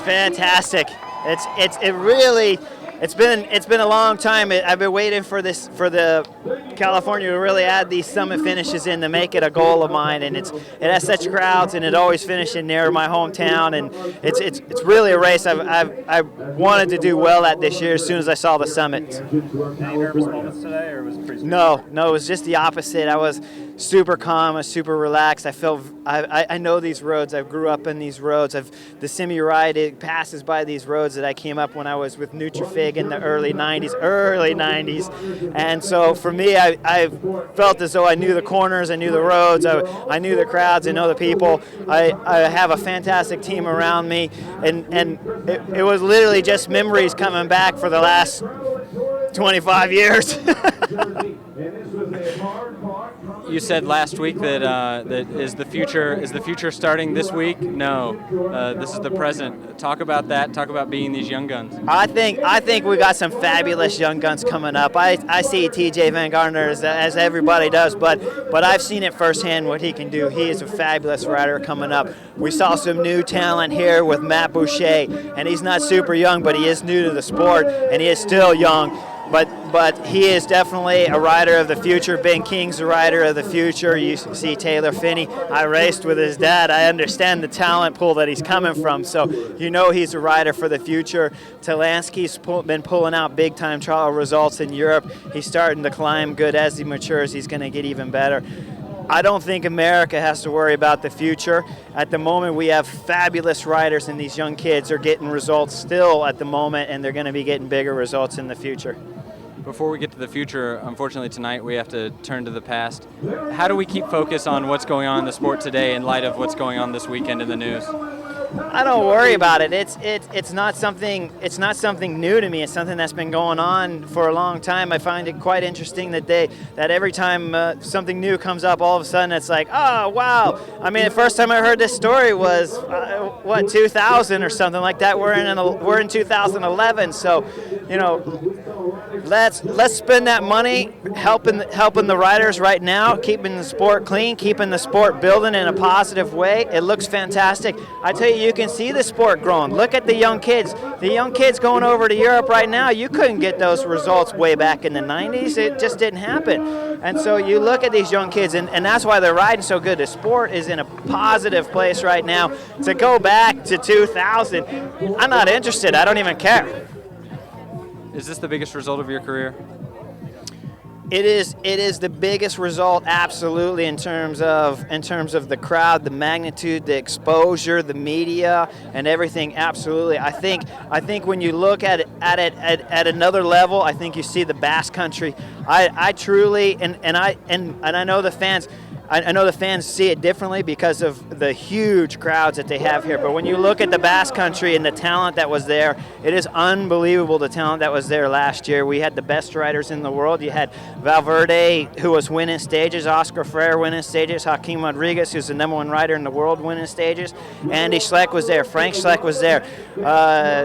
Fantastic. It's been a long time. I've been waiting for the California to really add these summit finishes in to make it a goal of mine, and it has such crowds, and it always finishes near my hometown, and it's really a race I wanted to do well at this year as soon as I saw the summit. Any nervous moments today, or was it pretty smooth? No, it was just the opposite. I was super calm, I was super relaxed. I know these roads. I grew up in these roads. The semi-ride, it passes by these roads that I came up when I was with Nutrifig in the early 90s. And so for me, I felt as though I knew the corners, I knew the roads, I knew the crowds, I know the people. I have a fantastic team around me, and it was literally just memories coming back for the last 25 years. You said last week that is the future starting this week? No, this is the present. Talk about that. Talk about being these young guns. I think we got some fabulous young guns coming up. I see TJ Van Gardner as everybody does, but I've seen it firsthand what he can do. He is a fabulous rider coming up. We saw some new talent here with Matt Boucher, and he's not super young, but he is new to the sport, and he is still young. But he is definitely a rider of the future. Ben King's a rider of the future. You see Taylor Finney. I raced with his dad. I understand the talent pool that he's coming from. So you know he's a rider for the future. Talansky's been pulling out big-time trial results in Europe. He's starting to climb good. As he matures, he's going to get even better. I don't think America has to worry about the future. At the moment, we have fabulous riders, and these young kids are getting results still at the moment, and they're going to be getting bigger results in the future. Before we get to the future, unfortunately tonight we have to turn to the past. How do we keep focus on what's going on in the sport today in light of what's going on this weekend in the news? I don't worry about it. It's not something new to me. It's something that's been going on for a long time. I find it quite interesting that every time something new comes up, all of a sudden it's like, oh wow. I mean, the first time I heard this story was 2000 or something like that. We're in 2011, so you know. Let's spend that money helping the riders right now, keeping the sport clean, keeping the sport building in a positive way. It looks fantastic. I tell you can see the sport growing. Look at the young kids. The young kids going over to Europe right now, you couldn't get those results way back in the 90s. It just didn't happen. And so you look at these young kids, and that's why they're riding so good. The sport is in a positive place right now. To go back to 2000, I'm not interested. I don't even care. Is this the biggest result of your career? It is the biggest result, absolutely, in terms of the crowd, the magnitude, the exposure, the media, and everything. Absolutely, I think when you look at it at another level, I think you see the Basque Country. I truly and I know the fans. I know the fans see it differently because of the huge crowds that they have here. But when you look at the Basque Country and the talent that was there, it is unbelievable, the talent that was there last year. We had the best riders in the world. You had Valverde, who was winning stages, Oscar Freire winning stages, Joaquim Rodriguez, who's the #1 rider in the world, winning stages. Andy Schleck was there. Frank Schleck was there.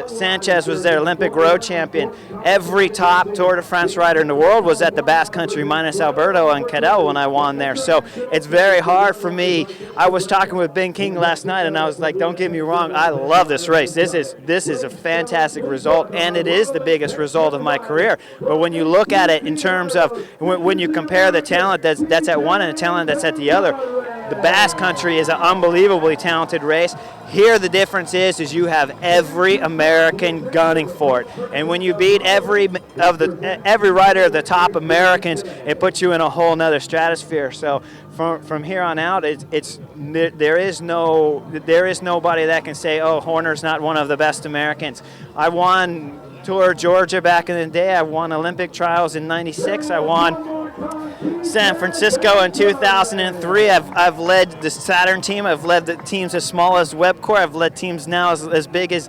Sanchez was there, Olympic road champion. Every top Tour de France rider in the world was at the Basque Country, minus Alberto and Cadell when I won there. So it's very hard for me. I was talking with Ben King last night, and I was like, don't get me wrong, I love this race. This is a fantastic result, and it is the biggest result of my career. But when you look at it in terms of when you compare the talent that's at one and the talent that's at the other, the Basque Country is an unbelievably talented race. Here the difference is you have every American gunning for it. And when you beat every rider of the top Americans, it puts you in a whole nother stratosphere. So from here on out, there is nobody that can say, oh, Horner's not one of the best Americans. I won Tour of Georgia back in the day. I won Olympic trials in '96. I won San Francisco in 2003. I've led the Saturn team. I've led the teams as small as Webcor. I've led teams now as big as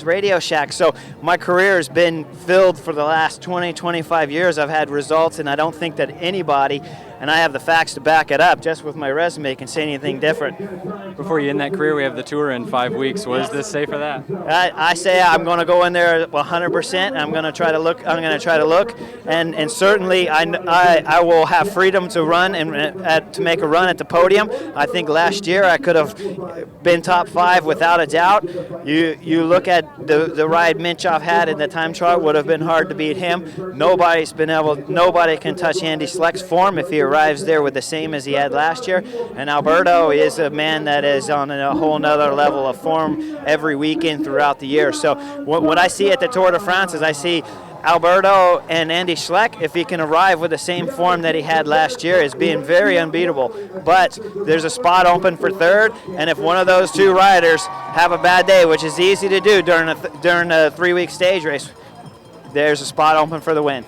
Radio Shack. So my career has been filled for the last 20, 25 years. I've had results, and I don't think that anybody, and I have the facts to back it up. Just with my resume, can say anything different. Before you end that career, we have the tour in 5 weeks. What does this say for that? I say I'm going to go in there 100%. I'm going to try to look, and certainly I will have freedom to run and to make a run at the podium. I think last year I could have been top 5 without a doubt. You look at the ride Minchoff had in the time trial, would have been hard to beat him. Nobody can touch Andy Schleck's form if he arrives there with the same as he had last year. And Alberto is a man that is on a whole nother level of form every weekend throughout the year. So what I see at the Tour de France is I see Alberto and Andy Schleck, if he can arrive with the same form that he had last year, is being very unbeatable. But there's a spot open for third, and if one of those two riders have a bad day, which is easy to do during a 3-week stage race, there's a spot open for the win.